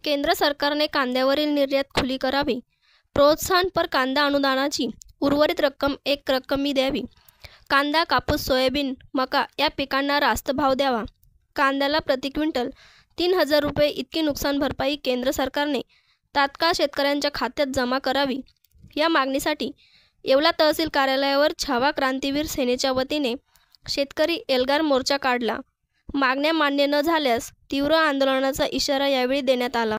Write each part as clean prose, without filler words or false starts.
केंद्र सरकारने कांद्यावरील निर्यात खुली करावी, प्रोत्साहनपर कांदा अनुदानाची उर्वरित रक्कम एक रकमी द्यावी, कांदा, कापूस, सोयाबीन, मका या पिकांना रास्त भाव द्यावा, कांद्याला प्रति क्विंटल 3,000 रुपये इतकी नुकसान भरपाई केंद्र सरकारने तात्काळ शेतकऱ्यांच्या खात्यात जमा करावी या मागणीसाठी येवला तहसील कार्यालयावर छावा क्रांतीवीर सेनेच्या वतीने शेतकरी एल्गार मोर्चा काढला। मागण्या मान्य न झाल्यास तीव्र आंदोलनाचा इशारा यावेळी देण्यात आला।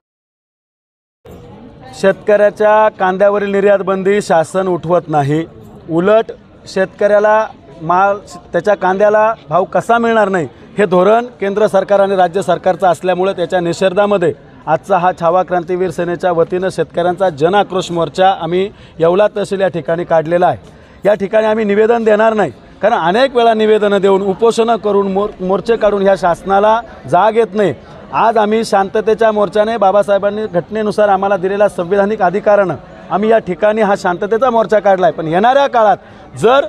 शेतकऱ्याच्या कांद्यावरील निर्यात बंदी शासन उठवत नाही, उलट शेतकऱ्याला माल त्याच्या कांद्याला भाव कसा मिळणार नाही हे धोरण केंद्र सरकार आणि राज्य सरकारचं असल्यामुळे त्याच्या निषेधामध्ये आजचा हा छावा क्रांतीवीर सेनेच्या वतीनं शेतकऱ्यांचा जनआक्रोश मोर्चा आम्ही येवला तहसील या ठिकाणी काढलेला आहे। या ठिकाणी आम्ही निवेदन देणार नाही, कारण अनेक वेळा निवेदनं देऊन उपोषणं करून मोर्चे काढून ह्या शासनाला जाग येत नाही। आज आम्ही शांततेच्या मोर्चाने बाबासाहेबांनी घटनेनुसार आम्हाला दिलेल्या संविधानिक अधिकारानं आम्ही या ठिकाणी हा शांततेचा मोर्चा काढला आहे। पण येणाऱ्या काळात जर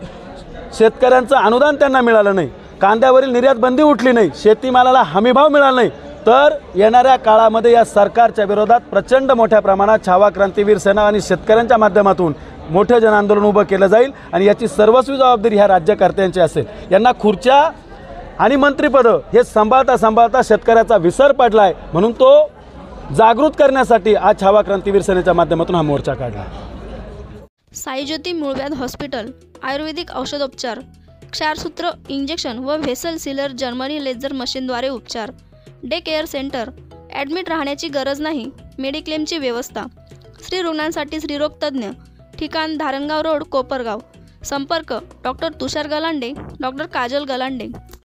शेतकऱ्यांचं अनुदान त्यांना मिळालं नाही, कांद्यावरील निर्यात बंदी उठली नाही, शेतीमालाला हमीभाव मिळाला नाही, तर येणाऱ्या काळामध्ये या सरकारच्या विरोधात प्रचंड मोठ्या प्रमाणात छावा क्रांतीवीर सेना आणि शेतकऱ्यांच्या माध्यमातून मोठे जनआंदोलन उभं केलं जाईल आणि याची सर्वस्वी जबाबदारी ह्या राज्यकर्त्यांची असेल। यांना खुर्च्या आणि मंत्रिपदं हे सांभाळता शेतकऱ्याचा विसर पडला आहे, म्हणून तो जागृत करण्यासाठी आज छावा क्रांतीवीर सेनेच्या माध्यमातून हा मोर्चा काढला। साईज्योती मूळव्याध हॉस्पिटल, आयुर्वेदिक औषधोपचार, क्षारसूत्र इंजेक्शन व व्हेसल सीलर जर्मनी लेझर मशीनद्वारे उपचार, डे केअर सेंटर, ॲडमिट राहण्याची गरज नाही, मेडिक्लेमची व्यवस्था, स्त्री रुग्णांसाठी स्त्रीरोग तज्ज्ञ, ठिकाण धारणगाव रोड, कोपरगाव, संपर्क डॉक्टर तुषार गलांडे, डॉक्टर काजल गलांडे।